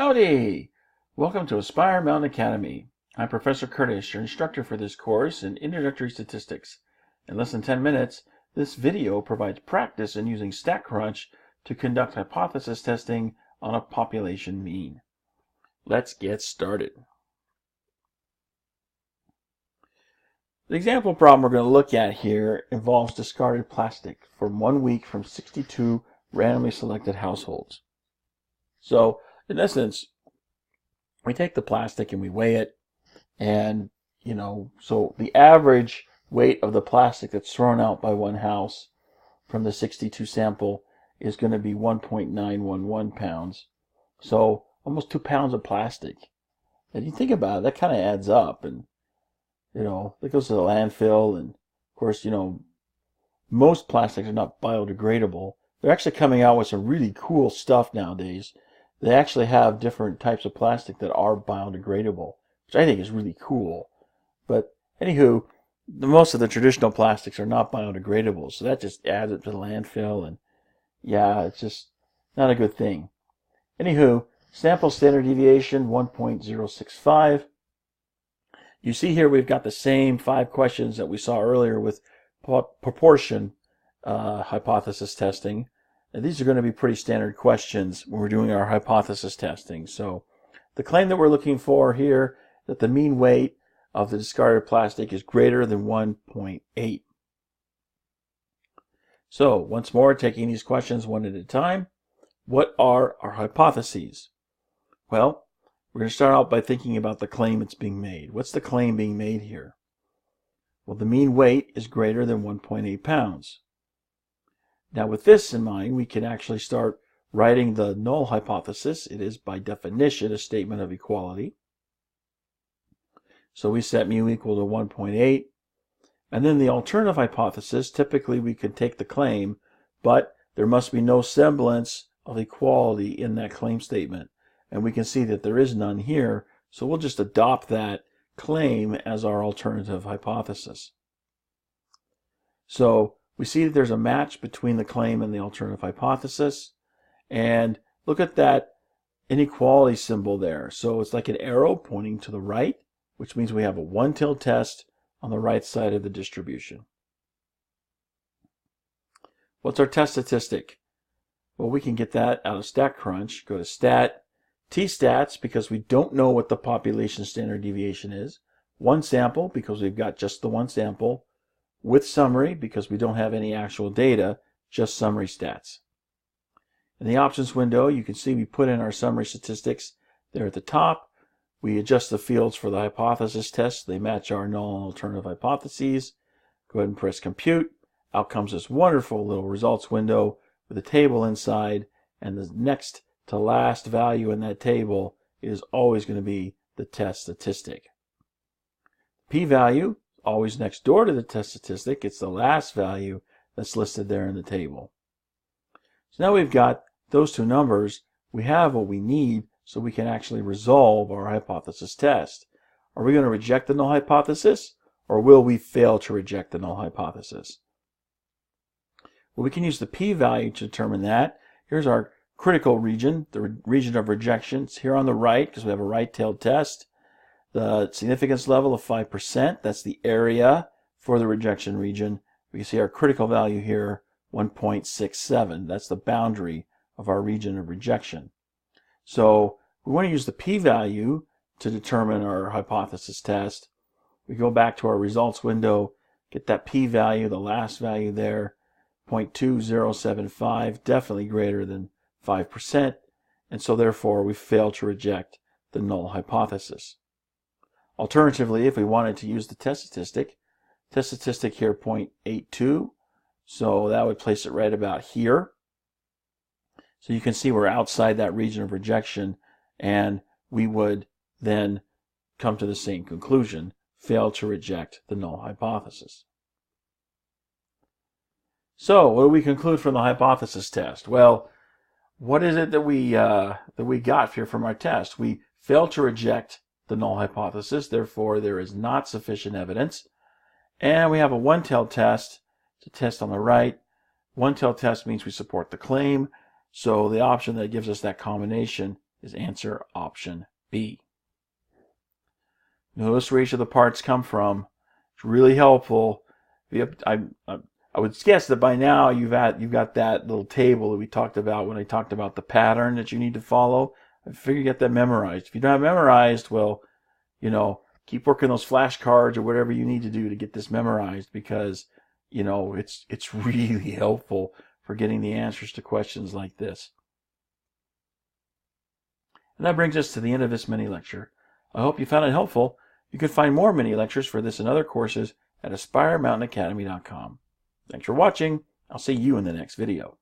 Howdy! Welcome to Aspire Mountain Academy. I'm Professor Curtis, your instructor for this course in Introductory Statistics. In less than 10 minutes, this video provides practice in using StatCrunch to conduct hypothesis testing on a population mean. Let's get started. The example problem we're going to look at here involves discarded plastic from 1 week from 62 randomly selected households. So, in essence, we take the plastic and we weigh it, and so the average weight of the plastic that's thrown out by one house from the 62 sample is going to be 1.911 pounds. So almost 2 pounds of plastic. And you think about it, that kind of adds up, and that goes to the landfill. And of course, most plastics are not biodegradable. They're actually coming out with some really cool stuff nowadays. They actually have different types of plastic that are biodegradable, which I think is really cool. But anywho, most of the traditional plastics are not biodegradable, so that just adds it to the landfill, and yeah, it's just not a good thing. Anywho, sample standard deviation 1.065. You see here we've got the same 5 questions that we saw earlier with proportion hypothesis testing. And these are going to be pretty standard questions when we're doing our hypothesis testing. So the claim that we're looking for here, that the mean weight of the discarded plastic is greater than 1.8. So once more, taking these questions one at a time, what are our hypotheses? Well, we're going to start out by thinking about the claim that's being made. What's the claim being made here? Well, the mean weight is greater than 1.8 pounds. Now with this in mind, we can actually start writing the null hypothesis. It is by definition a statement of equality. So we set mu equal to 1.8. And then the alternative hypothesis, typically we could take the claim, but there must be no semblance of equality in that claim statement. And we can see that there is none here, so we'll just adopt that claim as our alternative hypothesis. So we see that there's a match between the claim and the alternative hypothesis. And look at that inequality symbol there. So it's like an arrow pointing to the right, which means we have a one-tailed test on the right side of the distribution. What's our test statistic? Well, we can get that out of StatCrunch. Go to Stat, T-Stats, because we don't know what the population standard deviation is. One sample, because we've got just the one sample. With summary, because we don't have any actual data, just summary stats. In the options window, you can see we put in our summary statistics there at the top. We adjust the fields for the hypothesis test. They match our null and alternative hypotheses. Go ahead and press compute. Out comes this wonderful little results window with a table inside, and the next to last value in that table is always going to be the test statistic. P-value, always next door to the test statistic. It's the last value that's listed there in the table. So now we've got those two numbers. We have what we need so we can actually resolve our hypothesis test. Are we going to reject the null hypothesis, or will we fail to reject the null hypothesis? Well, we can use the p-value to determine that. Here's our critical region, the region of rejection. It's here on the right because we have a right-tailed test. The significance level of 5%, that's the area for the rejection region. We can see our critical value here, 1.67. That's the boundary of our region of rejection. So we want to use the p-value to determine our hypothesis test. We go back to our results window, get that p-value, the last value there, 0.2075, definitely greater than 5%. And so therefore we fail to reject the null hypothesis. Alternatively, if we wanted to use the test statistic here 0.82, so that would place it right about here. So you can see we're outside that region of rejection, and we would then come to the same conclusion, fail to reject the null hypothesis. So what do we conclude from the hypothesis test? Well, what is it that we got here from our test? We failed to reject the null hypothesis, therefore there is not sufficient evidence. And we have a one-tailed test to test on the right. One-tailed test means we support the claim, so the option that gives us that combination is answer option B. Notice where each of the parts come from. It's really helpful. I would guess that by now you've got that little table that we talked about when I talked about the pattern that you need to follow. I figure you get that memorized. If you don't have memorized, well, keep working those flashcards or whatever you need to do to get this memorized, because it's really helpful for getting the answers to questions like this. And that brings us to the end of this mini lecture. I hope you found it helpful. You can find more mini lectures for this and other courses at AspireMountainAcademy.com. Thanks for watching. I'll see you in the next video.